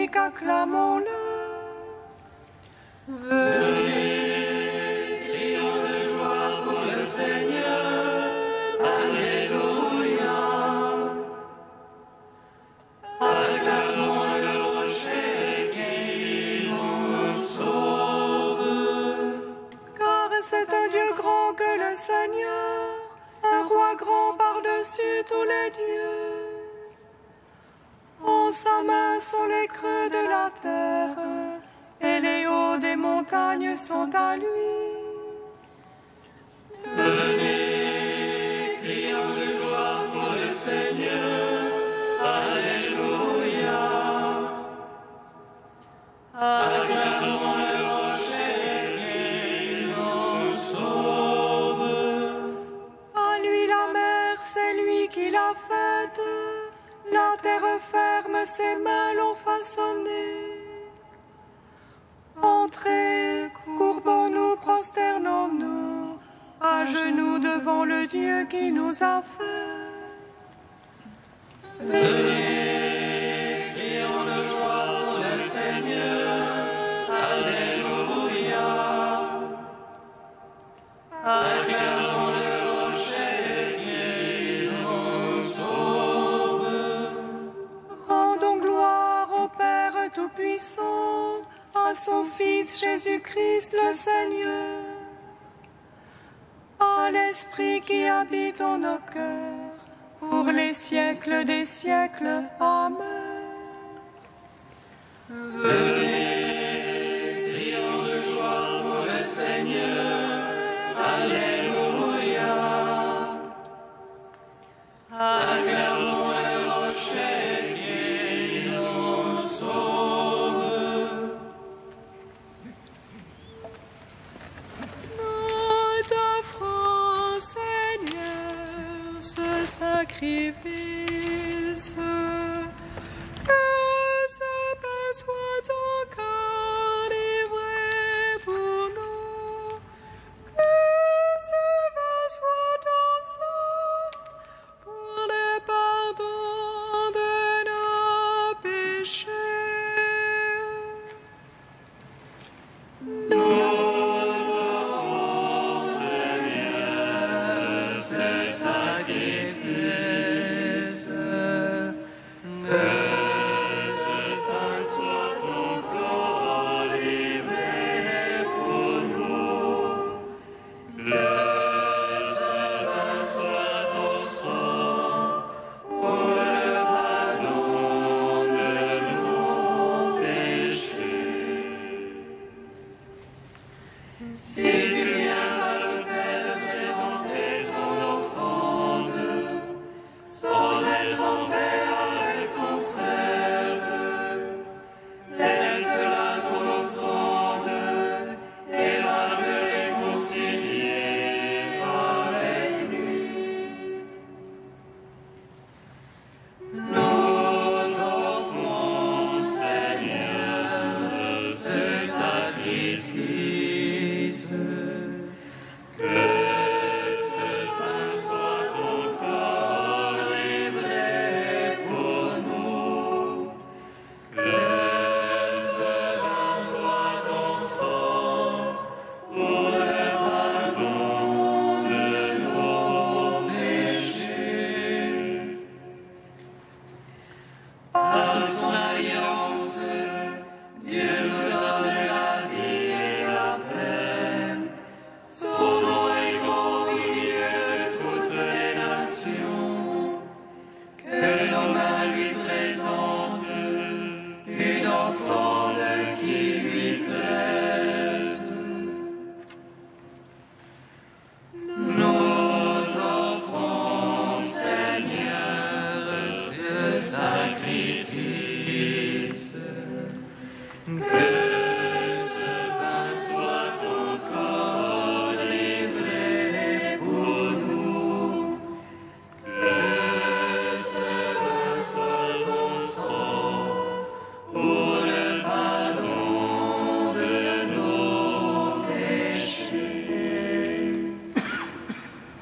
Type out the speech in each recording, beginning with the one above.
magnifique, acclamons-le. Venez, crions de joie pour le Seigneur. Alléluia. Acclamons le rocher qui nous sauve. Car c'est un Dieu grand que le Seigneur, un roi grand par-dessus tous les dieux. En sa main sont les creux de la terre, et les hauts des montagnes sont à lui. Venez, crions de joie pour le Seigneur. Alléluia. Acclamons le rocher qui nous sauve. À lui la mer, c'est lui qui l'a faite. La terre ferme, ses mains l'ont façonnée. Entrez, courbons-nous, prosternons-nous, à genoux devant le Dieu qui nous a fait. Venez, crions de joie pour le Seigneur. Alléluia. Acclamons le rocher qui nous sauve. Rendons gloire au Père Tout-Puissant, à son Fils Jésus-Christ le Seigneur, à l'Esprit qui habite en nos cœurs, pour les siècles des siècles. Amen. Venez, crions de joie pour le Seigneur. Alléluia. Acclamons le rocher qui nous sauve. Notre offrande, Seigneur, ce sacrifice, que ce pain soit encore livré pour nous, que ce vin soit ensemble pour le pardon de nos péchés.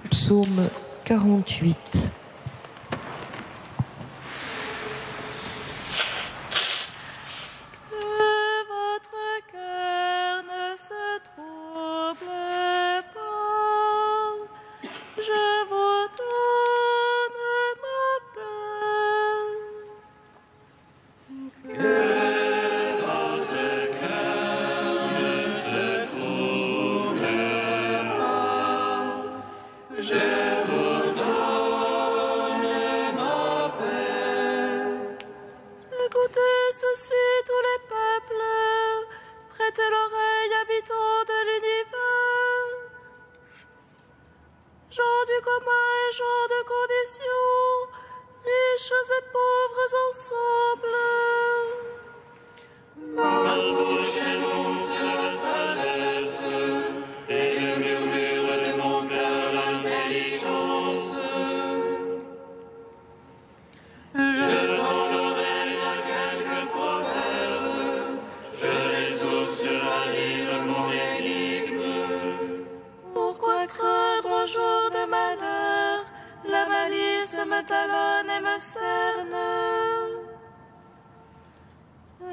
Psaume 48. commun et gens de condition, riches et pauvres ensemble. Ma bouche énonce la sagesse, et le murmure de mon cœur l'intelligence. Je tends l'oreille à quelques proverbes, je les ouvre sur un livre mon énigme. Pourquoi craindre au jour de malheur? La malice me talonne et me cerne.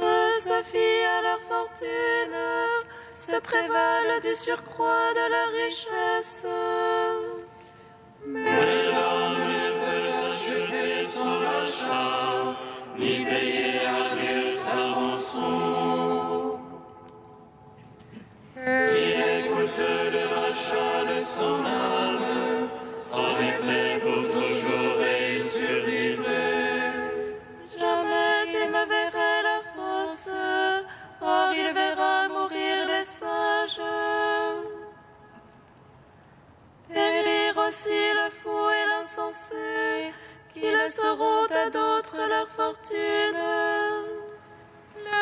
Eux se fient à leur fortune, se prévalent du surcroît de leur richesse. Mais l'homme ne peut acheter son rachat, ni payer à Dieu sa rançon. Il écoute le rachat de son âme, sans effet pour toujours et il survivrait. Jamais il ne verrait la fosse, or il verra mourir les sages. Périr aussi le fou et l'insensé, qui laisseront à d'autres leur fortune.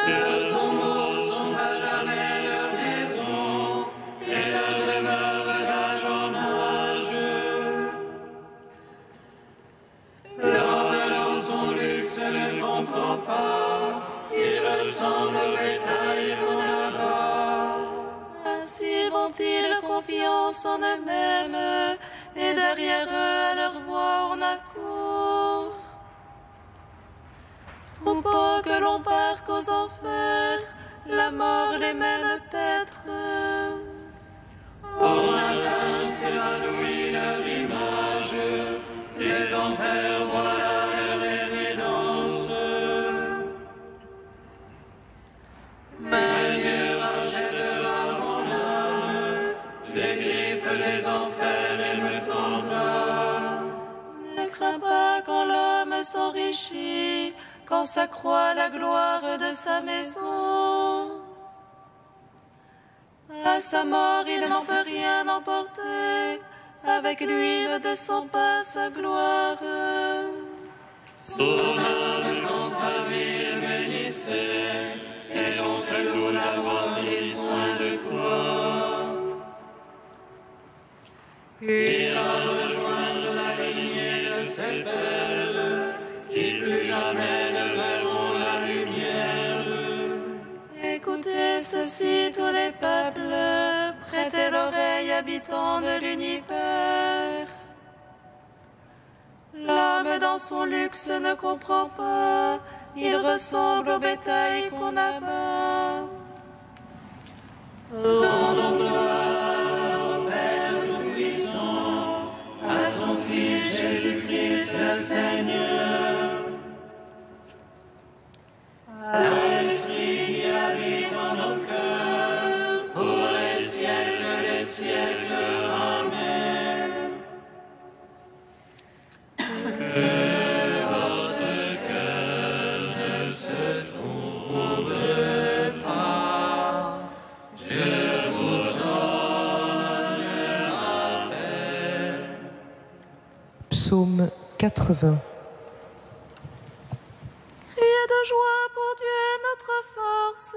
Leurs tombeaux sont à jamais leur maison, et leur demeure d'âge en âge. L'homme dans son luxe ne comprend pas, il ressemble au bétail qu'on abat. Ainsi vont-ils confiance en eux-mêmes, et derrière eux à leur voix on accourt. Troupeaux que l'on parque aux enfers, la mort les mène paître. Au matin s'évanouit leur image, les enfers voilà leur résidence. Mais Dieu rachètera mon âme, les griffes des enfers et me prendra. Ne crains pas quand l'homme s'enrichit, quand s'accroît la gloire de sa maison. À sa mort, il n'en peut rien emporter, avec lui ne descend pas sa gloire. Son âme quand sa vie le bénissait, et l'on te loue d'avoir pris soin de toi. Il va rejoindre la lignée de ses pères, qui plus jamais ne verront la lumière. Écoutez ceci, tous les peuples, prêtez l'oreille, habitants de l'univers. L'homme dans son luxe ne comprend pas, il ressemble au bétail qu'on abat. Rendons gloire au Père Tout-Puissant, à son Fils Jésus-Christ le Seigneur, à l'Esprit qui habite en nos cœurs, pour les siècles des siècles. Amen. Que votre cœur ne se trouble pas, je vous donne la paix. Psaume 80. Criez de joie pour Dieu notre force,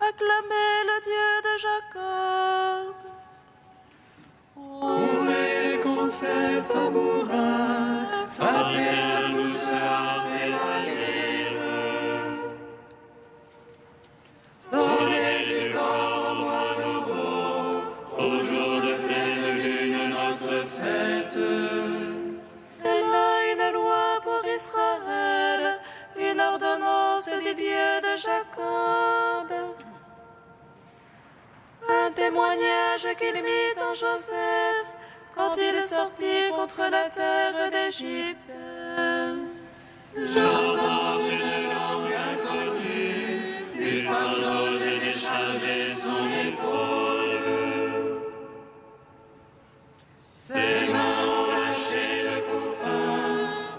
acclamez le Dieu de Jacob. Ouvrez les concerts tambourins, frappez la douceur et la lyre. Sonnez du corps au mois nouveau, au jour de pleine lune notre fête. C'est là une loi pour Israël, une ordonnance du Dieu de Jacob. Un témoignage qu'il mit en Joseph quand il sortit contre la terre d'Égypte. J'entends une langue inconnue, du fardeau j'ai déchargé son épaule. Ses mains ont lâché le couffin,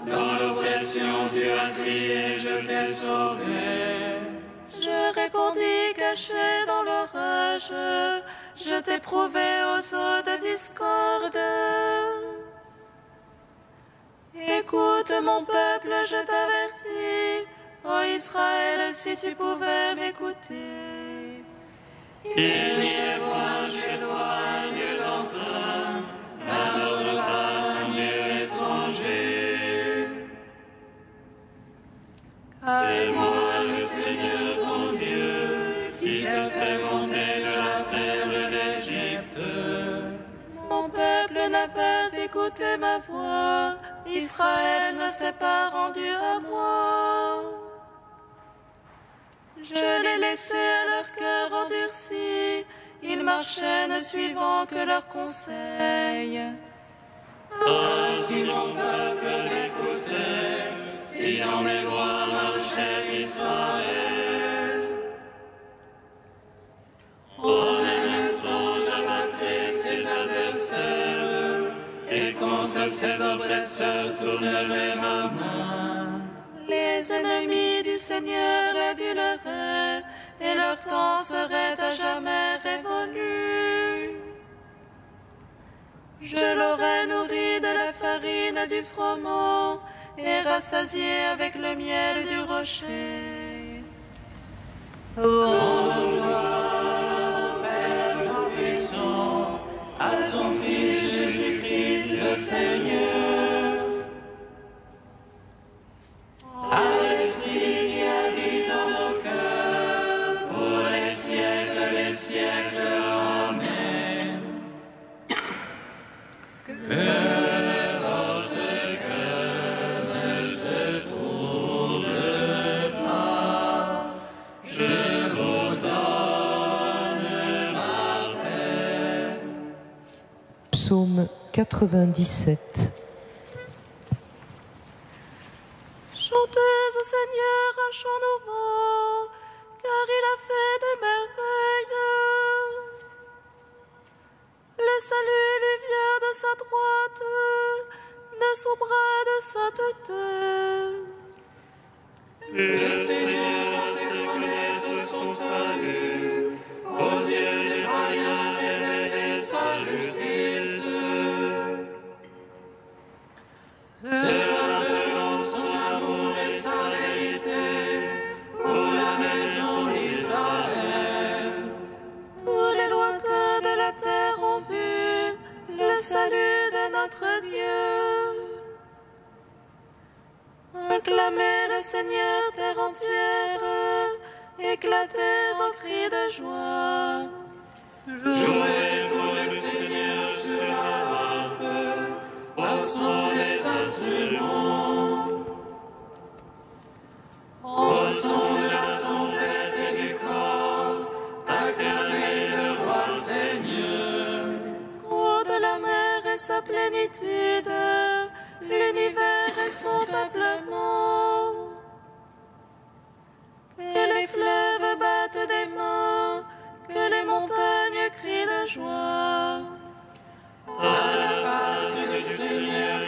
dans l'oppression tu as crié, je t'ai sauvé. Je répondis caché dans l'orage, je t'ai prouvé aux eaux de discorde. Écoute mon peuple, je t'avertis, ô Israël, si tu pouvais m'écouter. Il n'y est point chez toi un Dieu d'emprunt, n'adore pas un Dieu étranger. C'est moi le Seigneur ton Dieu, qui te fait monter de la terre d'Égypte. Mon peuple n'a pas écouté ma voix, Israël ne s'est pas rendu à moi. Je les laissais à leur cœur endurci, ils marchaient ne suivant que leurs conseils. Ah, si mon peuple m'écoutait, si dans mes voies marchait Israël. En un instant j'abattrai ses adversaires, et contre ses oppresseurs tournerai ma main. Les ennemis du Seigneur l'aduleraient, et leur temps serait à jamais révolu. Je l'aurais nourri de la farine du froment, et rassasié avec le miel du rocher. Rendons gloire au Père Tout-Puissant, à son Fils Jésus-Christ le Seigneur. À l'Esprit qui habite en nos cœurs, pour les siècles, Amen. Que votre cœur ne se trouble pas, je vous donne ma paix. Psaume 97. Chantez au Seigneur un chant nouveau, car il a fait des merveilles. Le salut lui vient de sa droite, de son bras de sainteté. Le Seigneur a fait connaître son salut, aux yeux des païens révélé sa justice. C'est rappelant son amour et sa vérité pour la maison d'Israël. Tous les lointains de la terre ont vu le salut de notre Dieu. Acclamez le Seigneur, terre entière, éclatez en cris de joie. Jouez pour le Seigneur sur la harpe, au son des instruments, au son de la trompette et du cor, acclamez le roi Seigneur. Ô de la mer et sa plénitude, l'univers et son peuplement. Que les fleuves battent des mains, que les montagnes crient de joie. À la face du Seigneur,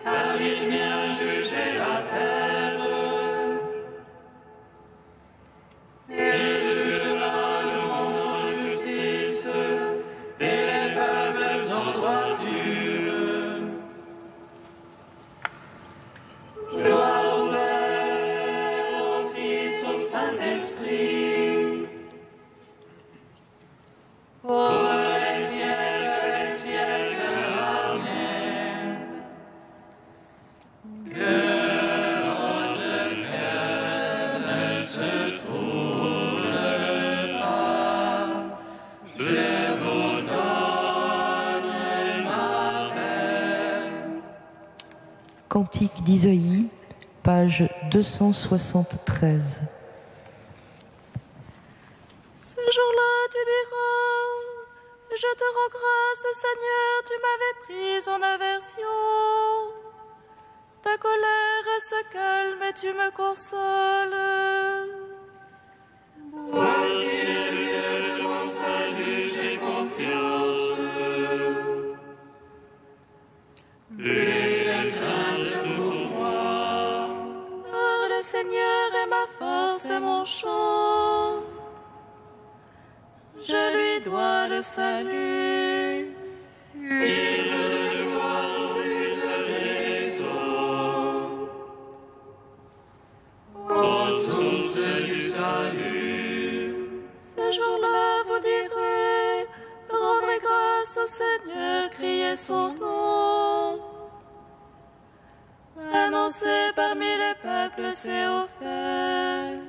car il vient juger la terre. Il jugera le monde en justice, et les peuples en droiture. Gloire au Père, au Fils, au Saint-Esprit, pour les siècles, Amen. Que votre cœur ne se trouble pas, je vous donne ma paix. Cantique d'Isaïe, page 273. Ce jour-là, tu diras, je te rends grâce, Seigneur, tu m'avais pris en aversion. Ta colère se calme et tu me consoles. Voici le Dieu de mon salut, j'ai confiance. Lui est crainte pour moi. Oh, le Seigneur est ma force et mon chant. Je lui dois le salut. grâce au Seigneur, criez son nom. Annoncez parmi les peuples ses hauts faits.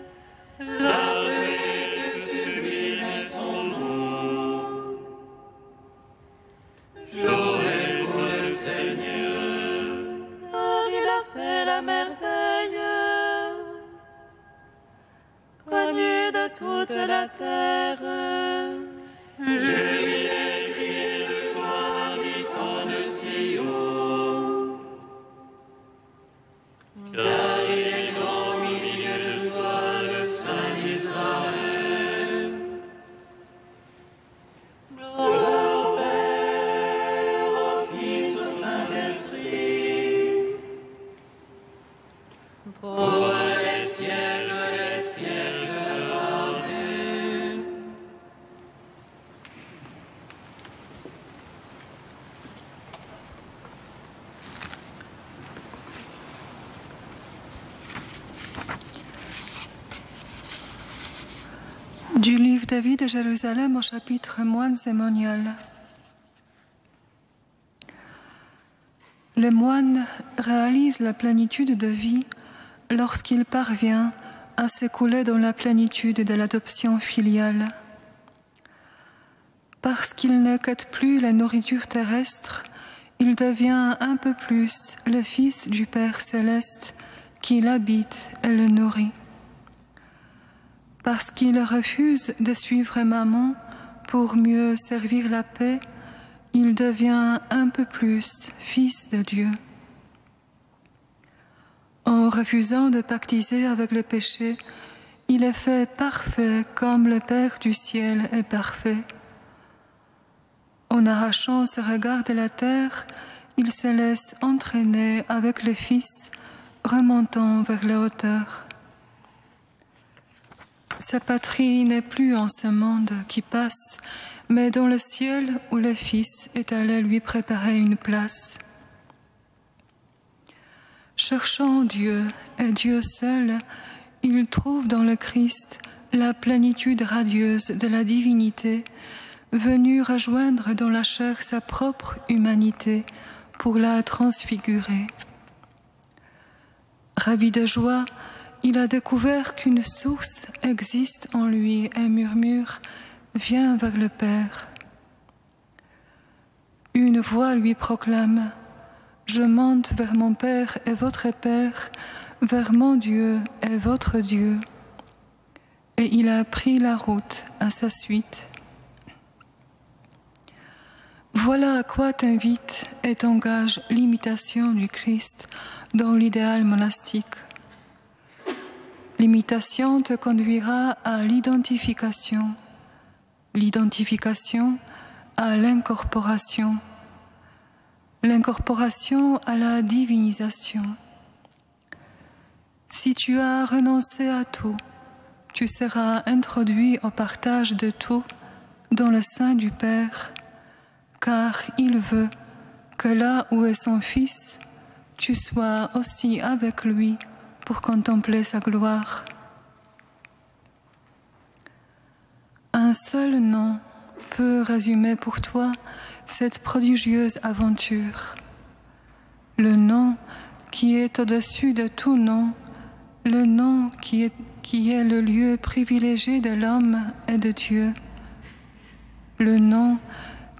Rappelez que sublime est son nom. Joël pour le Seigneur, car il a fait la merveille, connu de toute la terre. je lui ai crié de joie, habitant de Sion. Car il est grand au milieu de toi, le Saint d'Israël. Gloire au Père, au Fils, au Saint-Esprit, pour les siècles des siècles. Amen. Du livre de vie de Jérusalem au chapitre Moines et moniales. Le moine réalise la plénitude de vie lorsqu'il parvient à s'écouler dans la plénitude de l'adoption filiale. Parce qu'il ne quête plus la nourriture terrestre, il devient un peu plus le Fils du Père céleste qui l'habite et le nourrit. Parce qu'il refuse de suivre maman pour mieux servir la paix, il devient un peu plus Fils de Dieu. En refusant de pactiser avec le péché, il est fait parfait comme le Père du ciel est parfait. En arrachant ses regards de la terre, il se laisse entraîner avec le Fils, remontant vers les hauteurs. Sa patrie n'est plus en ce monde qui passe, mais dans le ciel où le Fils est allé lui préparer une place. Cherchant Dieu et Dieu seul, il trouve dans le Christ la plénitude radieuse de la divinité, venue rejoindre dans la chair sa propre humanité pour la transfigurer. Ravi de joie, il a découvert qu'une source existe en lui et murmure « Viens vers le Père ». Une voix lui proclame « Je monte vers mon Père et votre Père, vers mon Dieu et votre Dieu ». Et il a pris la route à sa suite. Voilà à quoi t'invite et t'engage l'imitation du Christ dans l'idéal monastique. L'imitation te conduira à l'identification à l'incorporation, l'incorporation à la divinisation. Si tu as renoncé à tout, tu seras introduit au partage de tout dans le sein du Père, car il veut que là où est son Fils, tu sois aussi avec lui pour contempler sa gloire. Un seul nom peut résumer pour toi cette prodigieuse aventure. Le nom qui est au-dessus de tout nom, le nom qui est le lieu privilégié de l'homme et de Dieu, le nom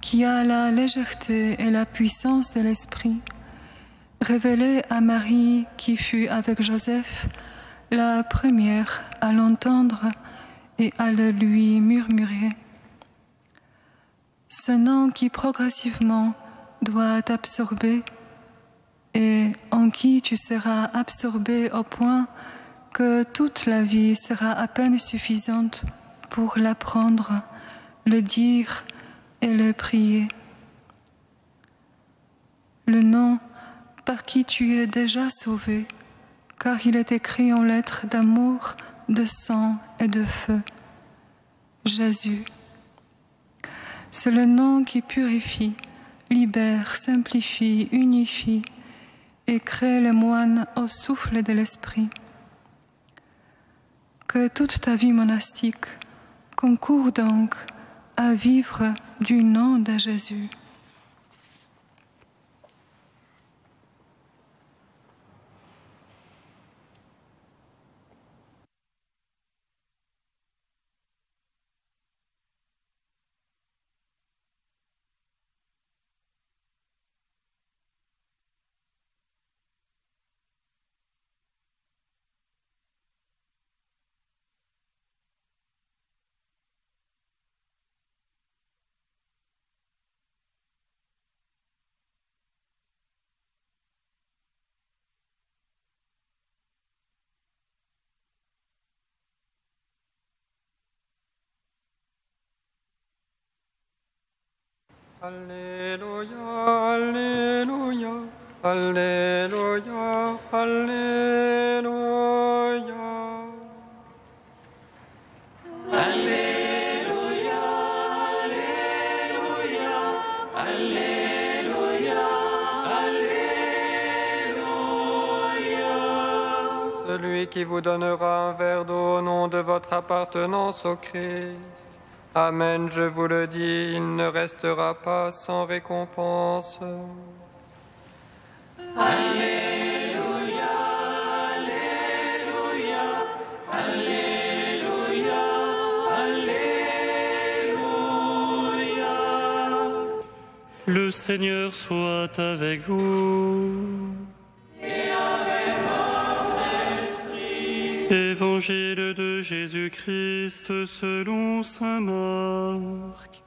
qui a la légèreté et la puissance de l'Esprit, révélé à Marie qui fut avec Joseph la première à l'entendre et à le lui murmurer. Ce nom qui progressivement doit t'absorber et en qui tu seras absorbé au point que toute la vie sera à peine suffisante pour l'apprendre, le dire et le prier. Le nom par qui tu es déjà sauvé, car il est écrit en lettres d'amour, de sang et de feu. Jésus. C'est le nom qui purifie, libère, simplifie, unifie et crée le moine au souffle de l'Esprit. Que toute ta vie monastique concourt donc à vivre du nom de Jésus. Alléluia, Alléluia, Alléluia, Alléluia. Alléluia, Alléluia, Alléluia, Alléluia. Celui qui vous donnera un verre d'eau au nom de votre appartenance au Christ. Amen, je vous le dis, il ne restera pas sans récompense. Alléluia, Alléluia, Alléluia, Alléluia. Le Seigneur soit avec vous. Et avec votre esprit. Évangile de Jésus-Christ selon saint Marc.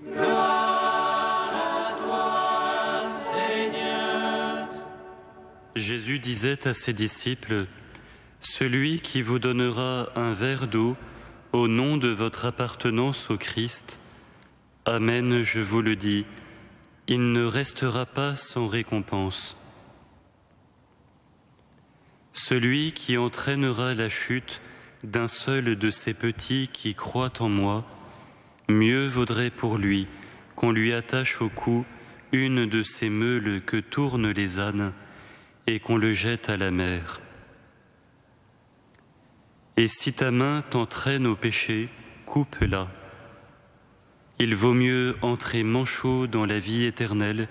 Gloire à toi, Seigneur. Jésus disait à ses disciples, « Celui qui vous donnera un verre d'eau au nom de votre appartenance au Christ, Amen, je vous le dis, il ne restera pas sans récompense. Celui qui entraînera la chute d'un seul de ces petits qui croient en moi, mieux vaudrait pour lui qu'on lui attache au cou une de ces meules que tournent les ânes et qu'on le jette à la mer. Et si ta main t'entraîne au péché, coupe-la. Il vaut mieux entrer manchot dans la vie éternelle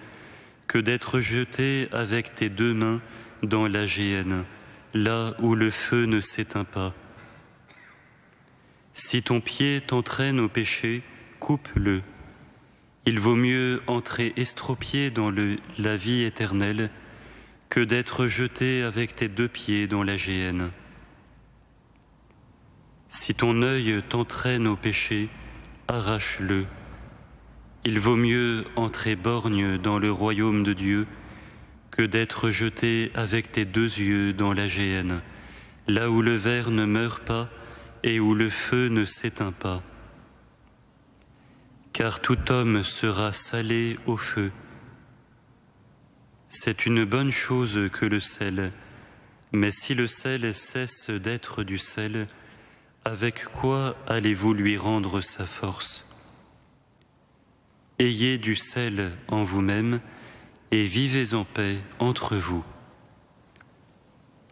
que d'être jeté avec tes deux mains dans la géhenne, là où le feu ne s'éteint pas. Si ton pied t'entraîne au péché, coupe-le. Il vaut mieux entrer estropié dans la vie éternelle que d'être jeté avec tes deux pieds dans la géhenne. Si ton œil t'entraîne au péché, arrache-le. Il vaut mieux entrer borgne dans le royaume de Dieu que d'être jeté avec tes deux yeux dans la géhenne, là où le ver ne meurt pas et où le feu ne s'éteint pas. Car tout homme sera salé au feu. C'est une bonne chose que le sel, mais si le sel cesse d'être du sel, avec quoi allez-vous lui rendre sa force ? Ayez du sel en vous-même et vivez en paix entre vous.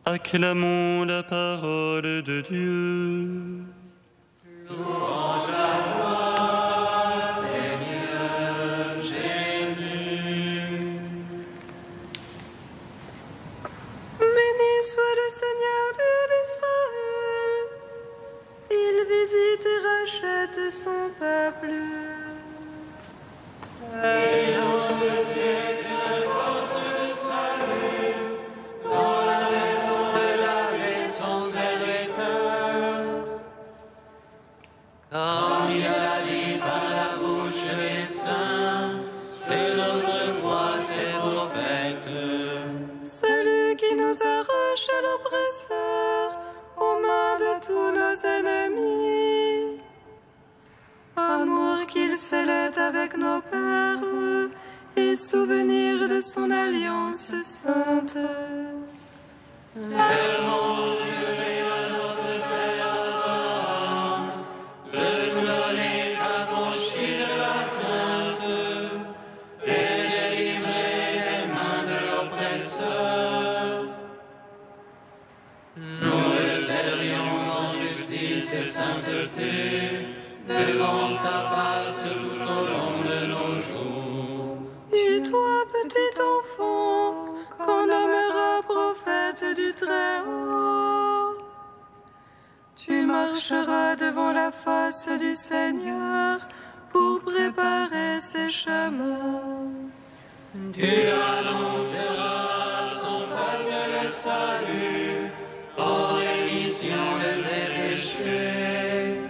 Acclamons la parole de Dieu. Louange à toi, Seigneur Jésus. Béni soit le Seigneur Dieu d'Israël. Il visite et rachète son peuple. Et lance une force de salut dans la maison de la vie de son serviteur. Comme il a dit par la bouche des saints, c'est notre foi, ses prophètes. Celui qui nous arrache à l'oppresseur, aux mains de tous nos ennemis. Amour qu'il scellait avec nos pères et souvenir de son alliance sainte. Serment juré à notre Père Abraham, de nous donner affranchis de la crainte et délivrer des mains de l'oppresseur. Nous le servions en justice et sainteté devant sa face devant la face du Seigneur pour préparer ses chemins. Tu annonceras son peuple le salut, en rémission de ses péchés.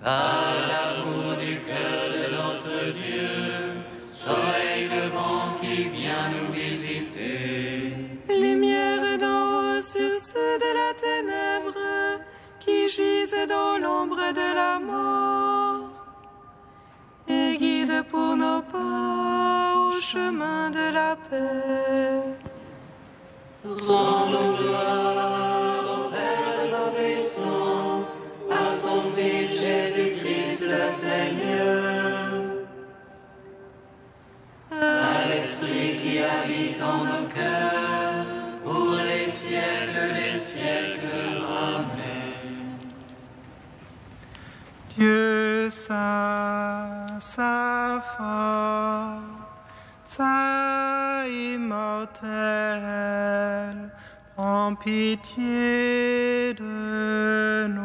Par l'amour du cœur de notre Dieu, soleil levant qui vient nous visiter. Lumière d'en haut sur ceux de la ténèbre, qui gisent dans l'ombre de la mort, et guide pour nos pas au chemin de la paix. Rendons gloire au Père Tout-Puissant, à son Fils Jésus-Christ le Seigneur, à l'Esprit qui habite en nos cœurs, pour les siècles des siècles. Amen. Dieu saint, saint fort, saint immortel, prends pitié de nous.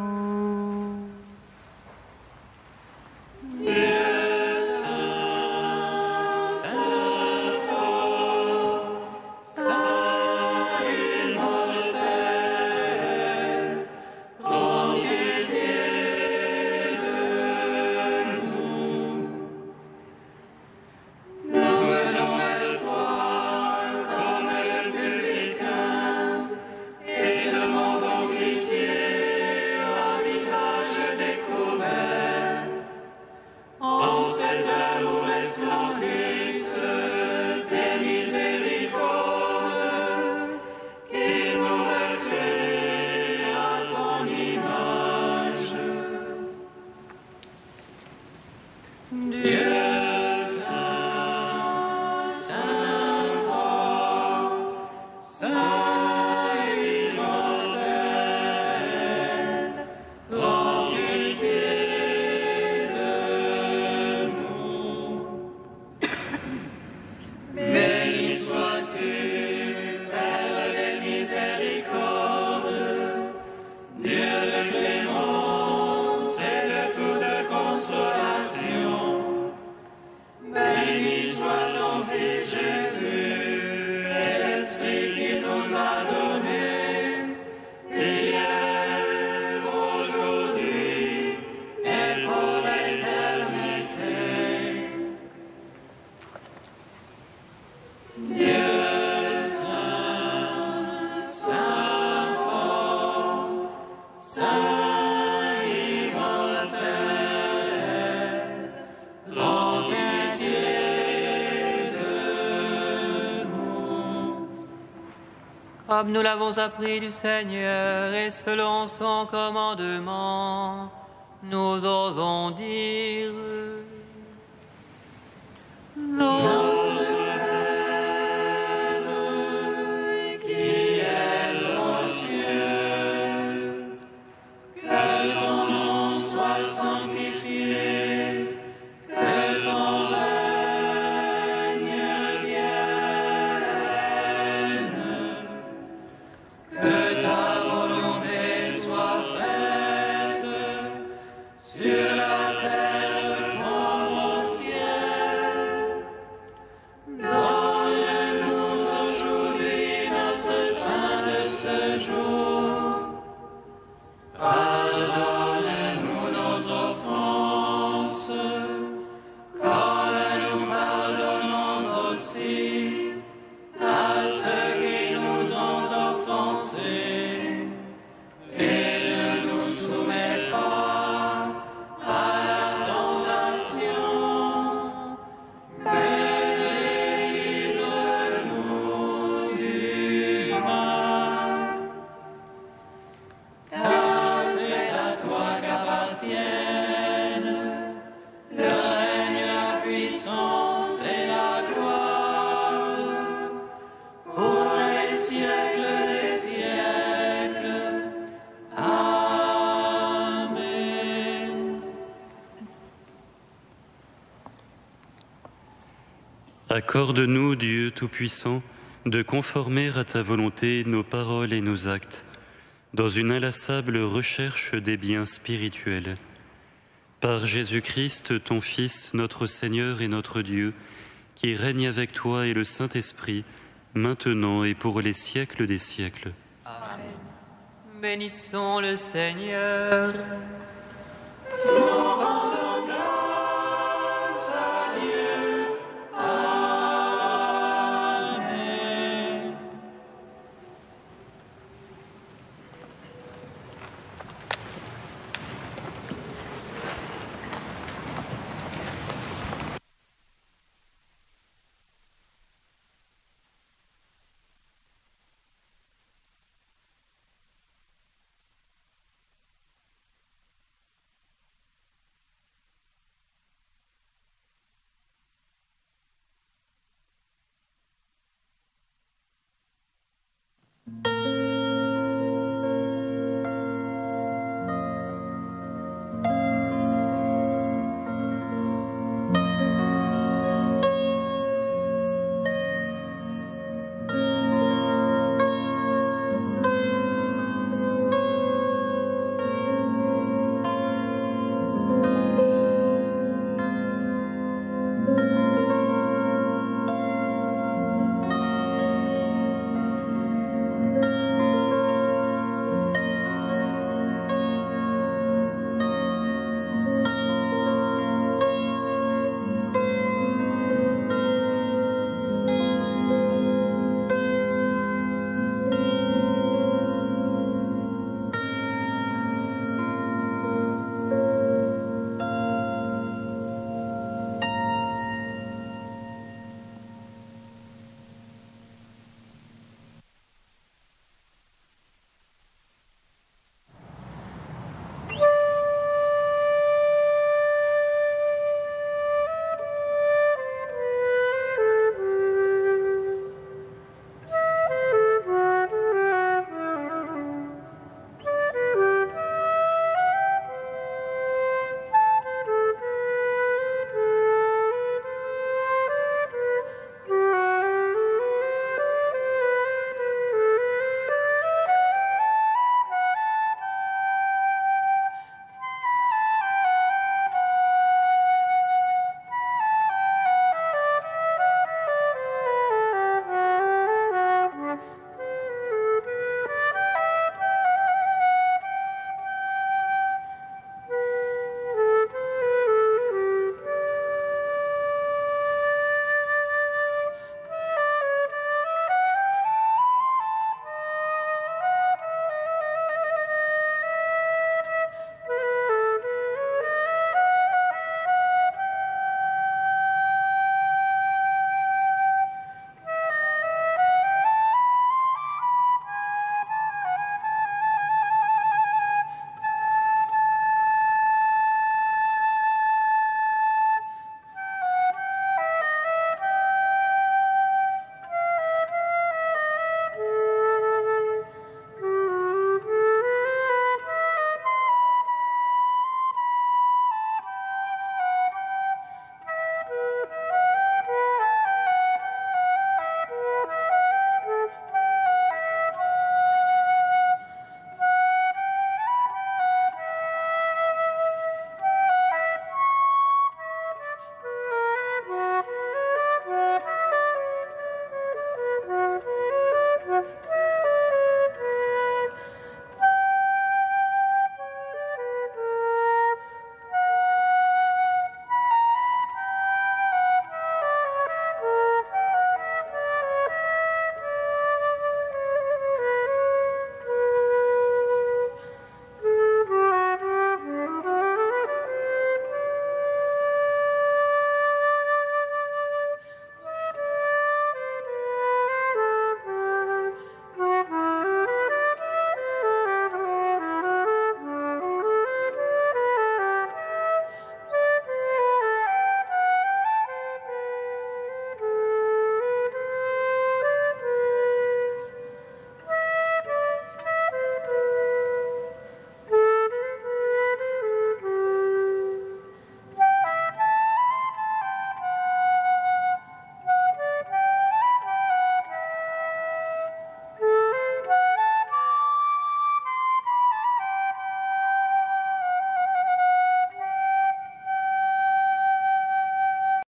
Comme nous l'avons appris du Seigneur et selon son commandement, nous osons dire: Notre Père, qui es aux cieux, que ton nom soit sanctifié, que ton règne vienne, que ta volonté soit faite sur la terre comme au ciel. Donne-nous aujourd'hui notre pain de ce jour. Pardonne-nous nos offenses, comme nous pardonnons aussi à ceux qui nous ont offensés. Et ne nous soumets pas à la tentation, mais délivre-nous du mal. Car c'est à toi qu'appartiennent le règne, la puissance et la gloire, pour les siècles des siècles. Amen. Accorde-nous, Dieu Tout-Puissant, de conformer à ta volonté nos paroles et nos actes, dans une inlassable recherche des biens spirituels. Par Jésus-Christ, ton Fils, notre Seigneur et notre Dieu, qui règne avec toi et le Saint-Esprit, maintenant et pour les siècles des siècles. Amen. Bénissons le Seigneur.